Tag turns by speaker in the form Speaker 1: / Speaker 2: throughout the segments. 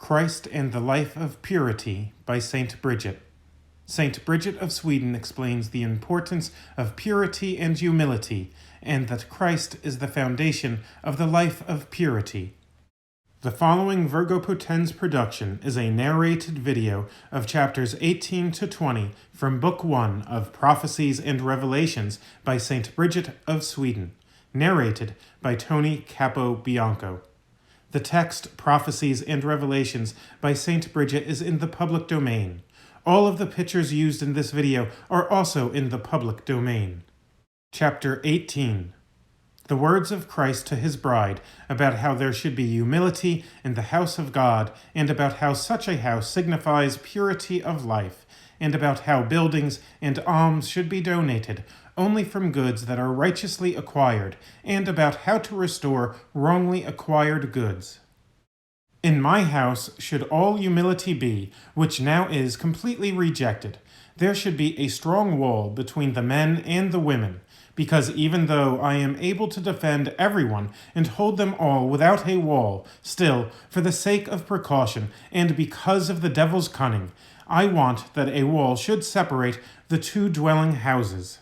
Speaker 1: Christ and the Life of Purity by Saint Bridget. Saint Bridget of Sweden explains the importance of purity and humility, and that Christ is the foundation of the life of purity. The following Virgo Potens production is a narrated video of chapters 18 to 20 from Book 1 of Prophecies and Revelations by Saint Bridget of Sweden, narrated by Tony Capobianco. The text, Prophecies and Revelations by Saint Bridget is in the public domain. All of the pictures used in this video are also in the public domain. Chapter 18. The words of Christ to his bride about how there should be humility in the house of God, and about how such a house signifies purity of life, and about how buildings and alms should be donated only from goods that are righteously acquired, and about how to restore wrongly acquired goods. In my house should all humility be, which now is completely rejected. There should be a strong wall between the men and the women, because even though I am able to defend everyone and hold them all without a wall, still, for the sake of precaution and because of the devil's cunning, I want that a wall should separate the two dwelling houses.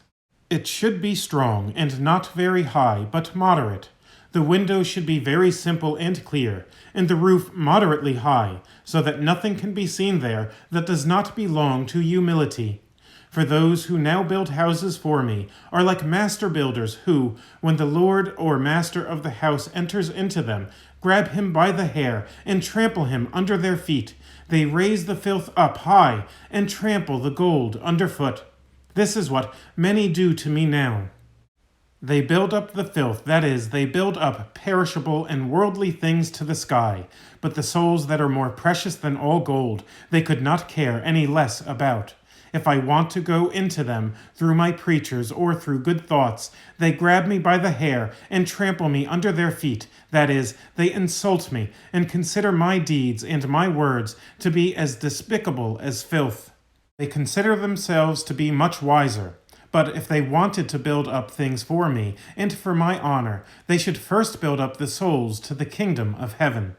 Speaker 1: It should be strong and not very high, but moderate. The windows should be very simple and clear, and the roof moderately high, so that nothing can be seen there that does not belong to humility. For those who now build houses for me are like master builders who, when the lord or master of the house enters into them, grab him by the hair and trample him under their feet. They raise the filth up high and trample the gold underfoot. This is what many do to me now. They build up the filth, that is, they build up perishable and worldly things to the sky, but the souls that are more precious than all gold, they could not care any less about. If I want to go into them through my preachers or through good thoughts, they grab me by the hair and trample me under their feet, that is, they insult me and consider my deeds and my words to be as despicable as filth. They consider themselves to be much wiser. But if they wanted to build up things for me and for my honor, they should first build up the souls to the kingdom of heaven.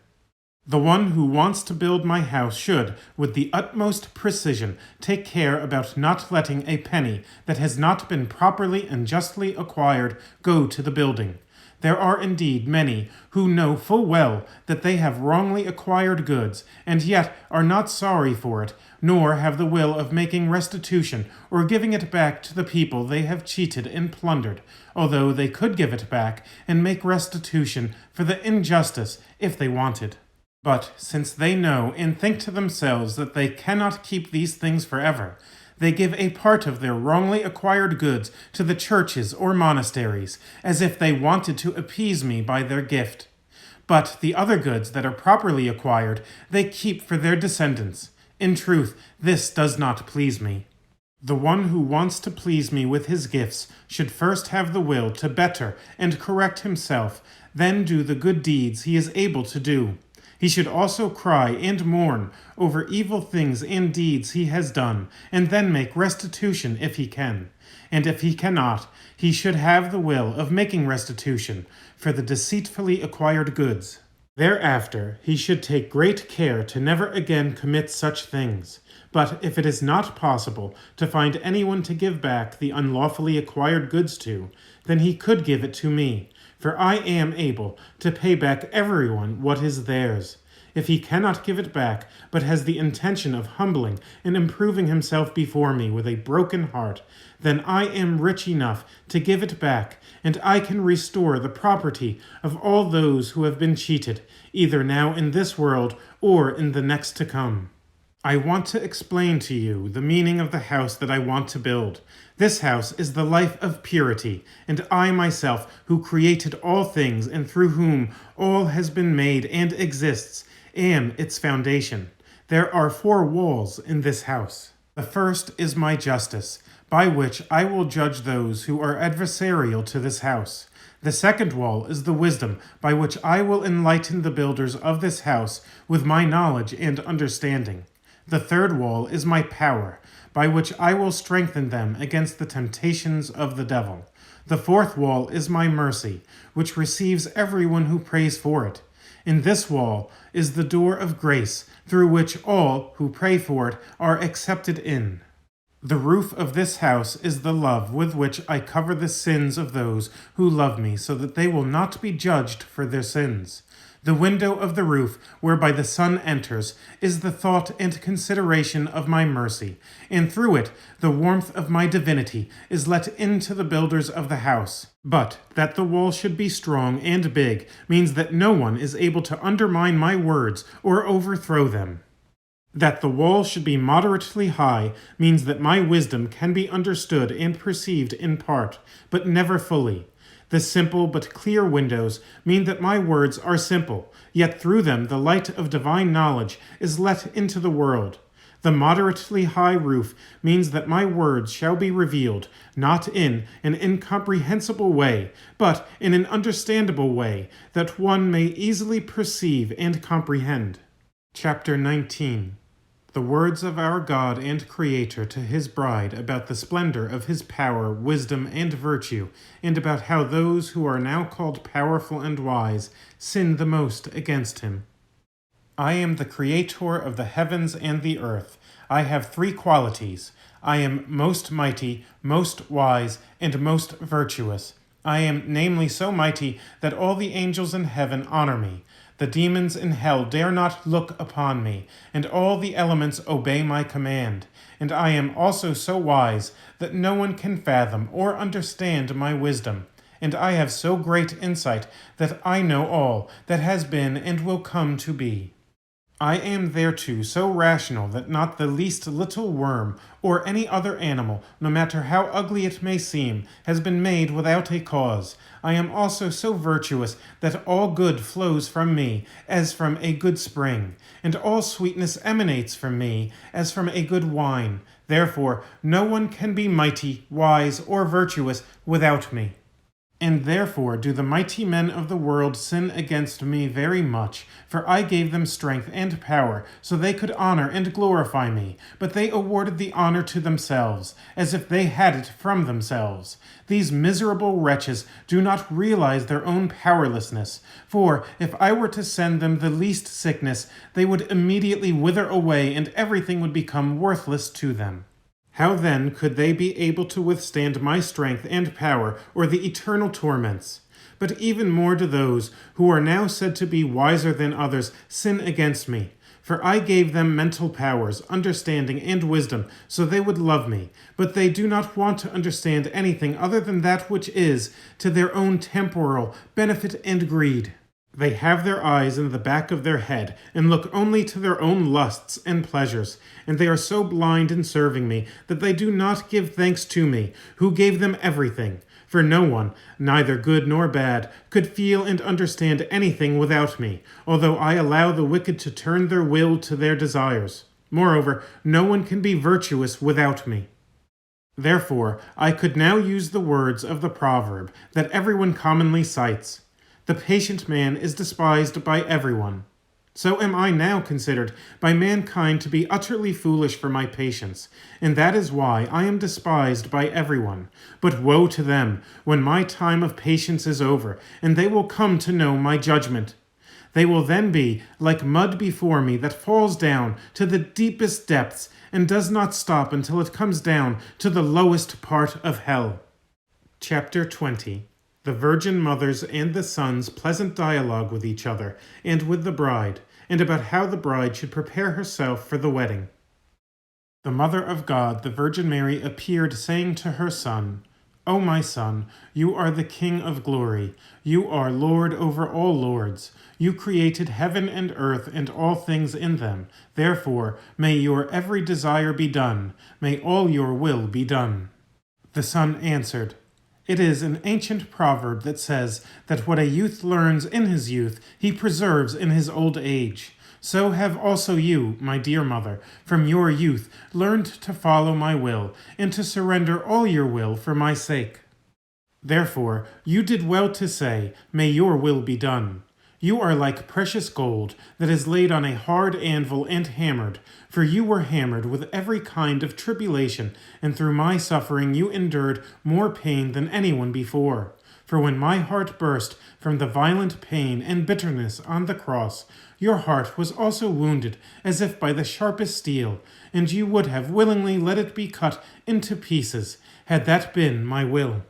Speaker 1: The one who wants to build my house should, with the utmost precision, take care about not letting a penny that has not been properly and justly acquired go to the building. There are indeed many who know full well that they have wrongly acquired goods, and yet are not sorry for it, nor have the will of making restitution or giving it back to the people they have cheated and plundered, although they could give it back and make restitution for the injustice if they wanted. But since they know and think to themselves that they cannot keep these things forever, they give a part of their wrongly acquired goods to the churches or monasteries, as if they wanted to appease me by their gift. But the other goods that are properly acquired they keep for their descendants. In truth, this does not please me. The one who wants to please me with his gifts should first have the will to better and correct himself, then do the good deeds he is able to do. He should also cry and mourn over evil things and deeds he has done, and then make restitution if he can. And if he cannot, he should have the will of making restitution for the deceitfully acquired goods. Thereafter, he should take great care to never again commit such things. But if it is not possible to find anyone to give back the unlawfully acquired goods to, then he could give it to me, for I am able to pay back everyone what is theirs. If he cannot give it back, but has the intention of humbling and improving himself before me with a broken heart, then I am rich enough to give it back, and I can restore the property of all those who have been cheated, either now in this world or in the next to come. I want to explain to you the meaning of the house that I want to build. This house is the life of purity, and I myself, who created all things and through whom all has been made and exists, am its foundation. There are 4 walls in this house. The first is my justice, by which I will judge those who are adversarial to this house. The second wall is the wisdom, by which I will enlighten the builders of this house with my knowledge and understanding. The third wall is my power, by which I will strengthen them against the temptations of the devil. The fourth wall is my mercy, which receives everyone who prays for it. In this wall is the door of grace, through which all who pray for it are accepted in. The roof of this house is the love with which I cover the sins of those who love me, so that they will not be judged for their sins. The window of the roof, whereby the sun enters, is the thought and consideration of my mercy, and through it the warmth of my divinity is let into the builders of the house. But that the wall should be strong and big means that no one is able to undermine my words or overthrow them. That the wall should be moderately high means that my wisdom can be understood and perceived in part, but never fully. The simple but clear windows mean that my words are simple, yet through them the light of divine knowledge is let into the world. The moderately high roof means that my words shall be revealed, not in an incomprehensible way, but in an understandable way, that one may easily perceive and comprehend. Chapter 19. The words of our God and Creator to his bride about the splendor of his power, wisdom, and virtue, and about how those who are now called powerful and wise sin the most against him. I am the Creator of the heavens and the earth. I have three qualities. I am most mighty, most wise, and most virtuous. I am namely so mighty that all the angels in heaven honor me. The demons in hell dare not look upon me, and all the elements obey my command. And I am also so wise that no one can fathom or understand my wisdom. And I have so great insight that I know all that has been and will come to be. I am thereto so rational that not the least little worm or any other animal, no matter how ugly it may seem, has been made without a cause. I am also so virtuous that all good flows from me as from a good spring, and all sweetness emanates from me as from a good wine. Therefore, no one can be mighty, wise, or virtuous without me. And therefore do the mighty men of the world sin against me very much, for I gave them strength and power, so they could honor and glorify me, but they awarded the honor to themselves, as if they had it from themselves. These miserable wretches do not realize their own powerlessness, for if I were to send them the least sickness, they would immediately wither away and everything would become worthless to them. How then could they be able to withstand my strength and power, or the eternal torments? But even more do those who are now said to be wiser than others sin against me. For I gave them mental powers, understanding, and wisdom, so they would love me. But they do not want to understand anything other than that which is, to their own temporal benefit and greed. They have their eyes in the back of their head, and look only to their own lusts and pleasures, and they are so blind in serving me that they do not give thanks to me, who gave them everything. For no one, neither good nor bad, could feel and understand anything without me, although I allow the wicked to turn their will to their desires. Moreover, no one can be virtuous without me. Therefore, I could now use the words of the proverb that everyone commonly cites. The patient man is despised by everyone. So am I now considered by mankind to be utterly foolish for my patience, and that is why I am despised by everyone. But woe to them when my time of patience is over, and they will come to know my judgment. They will then be like mud before me that falls down to the deepest depths and does not stop until it comes down to the lowest part of hell. Chapter 20. The virgin mothers and the sons' pleasant dialogue with each other, and with the bride, and about how the bride should prepare herself for the wedding. The Mother of God, the Virgin Mary, appeared, saying to her Son, O my Son, you are the King of glory. You are Lord over all lords. You created heaven and earth and all things in them. Therefore, may your every desire be done. May all your will be done. The Son answered, It is an ancient proverb that says that what a youth learns in his youth, he preserves in his old age. So have also you, my dear mother, from your youth learned to follow my will, and to surrender all your will for my sake. Therefore, you did well to say, May your will be done. You are like precious gold that is laid on a hard anvil and hammered, for you were hammered with every kind of tribulation, and through my suffering you endured more pain than anyone before. For when my heart burst from the violent pain and bitterness on the cross, your heart was also wounded as if by the sharpest steel, and you would have willingly let it be cut into pieces, had that been my will.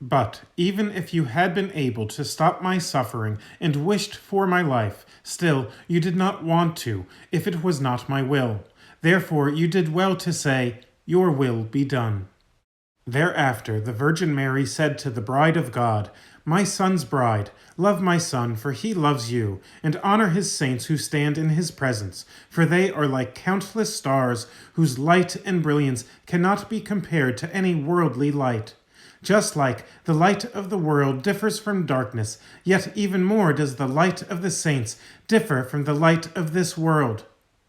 Speaker 1: But even if you had been able to stop my suffering and wished for my life, still you did not want to, if it was not my will. Therefore you did well to say, "Your will be done." Thereafter the Virgin Mary said to the bride of God, "My son's bride, love my son, for he loves you, and honor his saints who stand in his presence, for they are like countless stars whose light and brilliance cannot be compared to any worldly light. Just like the light of the world differs from darkness, yet even more does the light of the saints differ from the light of this world.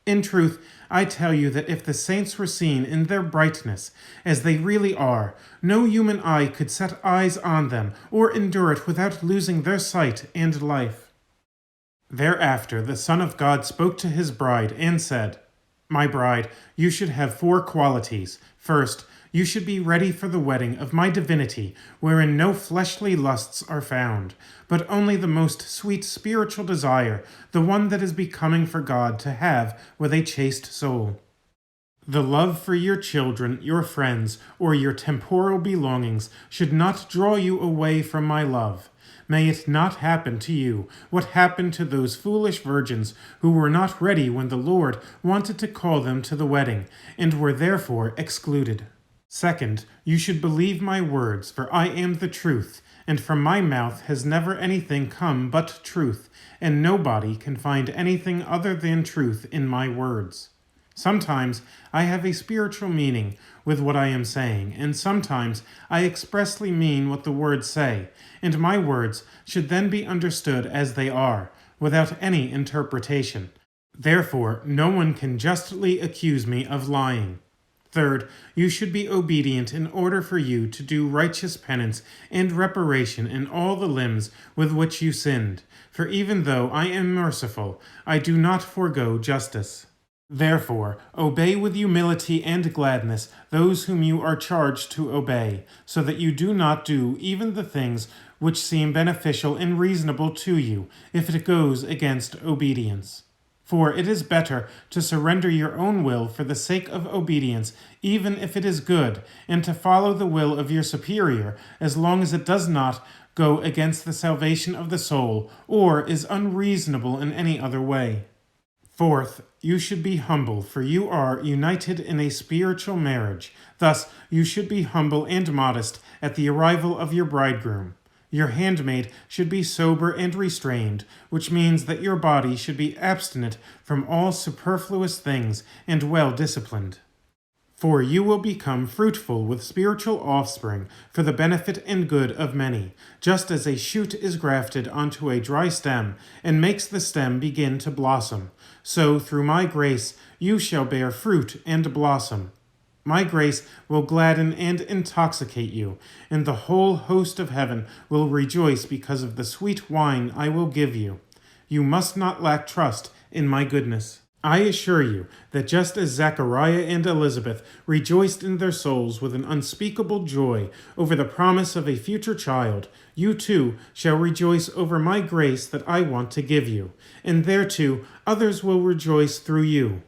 Speaker 1: In truth, I tell you that if the saints were seen in their brightness, as they really are, no human eye could set eyes on them or endure it without losing their sight and life." Thereafter the Son of God spoke to his bride and said, "My bride, you should have 4 qualities. First, you should be ready for the wedding of my divinity, wherein no fleshly lusts are found, but only the most sweet spiritual desire, the one that is becoming for God to have with a chaste soul. The love for your children, your friends, or your temporal belongings should not draw you away from my love. May it not happen to you what happened to those foolish virgins who were not ready when the Lord wanted to call them to the wedding, and were therefore excluded. Second, you should believe my words, for I am the truth, and from my mouth has never anything come but truth, and nobody can find anything other than truth in my words. Sometimes I have a spiritual meaning with what I am saying, and sometimes I expressly mean what the words say, and my words should then be understood as they are, without any interpretation. Therefore, no one can justly accuse me of lying. Third, you should be obedient in order for you to do righteous penance and reparation in all the limbs with which you sinned. For even though I am merciful, I do not forego justice. Therefore, obey with humility and gladness those whom you are charged to obey, so that you do not do even the things which seem beneficial and reasonable to you, if it goes against obedience. For it is better to surrender your own will for the sake of obedience, even if it is good, and to follow the will of your superior, as long as it does not go against the salvation of the soul, or is unreasonable in any other way. Fourth, you should be humble, for you are united in a spiritual marriage. Thus, you should be humble and modest at the arrival of your bridegroom. Your handmaid should be sober and restrained, which means that your body should be abstinent from all superfluous things and well disciplined. For you will become fruitful with spiritual offspring for the benefit and good of many, just as a shoot is grafted onto a dry stem and makes the stem begin to blossom. So through my grace you shall bear fruit and blossom. My grace will gladden and intoxicate you, and the whole host of heaven will rejoice because of the sweet wine I will give you. You must not lack trust in my goodness. I assure you that just as Zechariah and Elizabeth rejoiced in their souls with an unspeakable joy over the promise of a future child, you too shall rejoice over my grace that I want to give you, and thereto others will rejoice through you.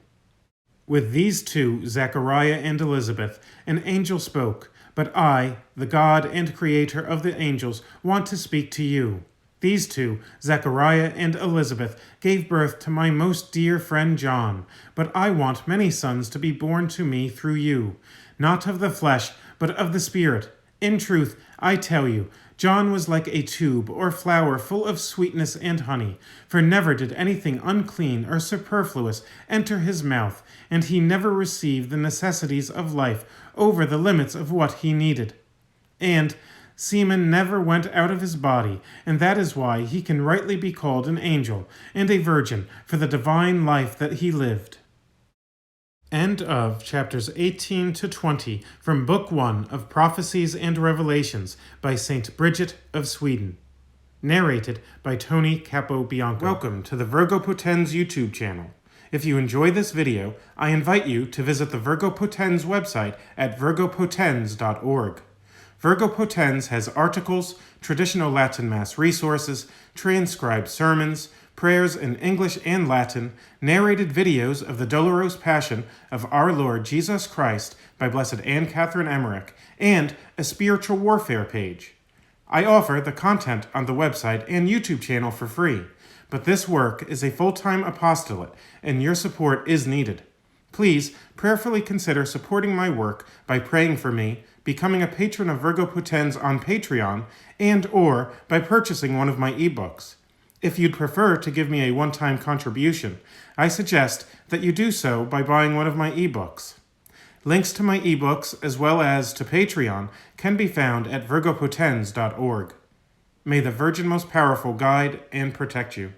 Speaker 1: With these two, Zechariah and Elizabeth, an angel spoke, but I, the God and Creator of the angels, want to speak to you. These two, Zechariah and Elizabeth, gave birth to my most dear friend John, but I want many sons to be born to me through you, not of the flesh, but of the Spirit. In truth, I tell you, John was like a tube or flower full of sweetness and honey, for never did anything unclean or superfluous enter his mouth, and he never received the necessities of life over the limits of what he needed. And semen never went out of his body, and that is why he can rightly be called an angel and a virgin for the divine life that he lived. End of chapters 18 to 20 from Book 1 of Prophecies and Revelations by St. Bridget of Sweden. Narrated by Tony Capobianco. Welcome to the Virgo Potens YouTube channel. If you enjoy this video, I invite you to visit the Virgo Potens website at virgopotens.org. Virgo Potens has articles, traditional Latin Mass resources, transcribed sermons, prayers in English and Latin, narrated videos of the Dolorous Passion of our Lord Jesus Christ by Blessed Anne Catherine Emmerich, and a spiritual warfare page. I offer the content on the website and YouTube channel for free, but this work is a full-time apostolate, and your support is needed. Please prayerfully consider supporting my work by praying for me, becoming a patron of Virgo Potens on Patreon, and or by purchasing one of my ebooks. If you'd prefer to give me a one-time contribution, I suggest that you do so by buying one of my ebooks. Links to my ebooks, as well as to Patreon, can be found at virgopotens.org. May the Virgin Most Powerful guide and protect you.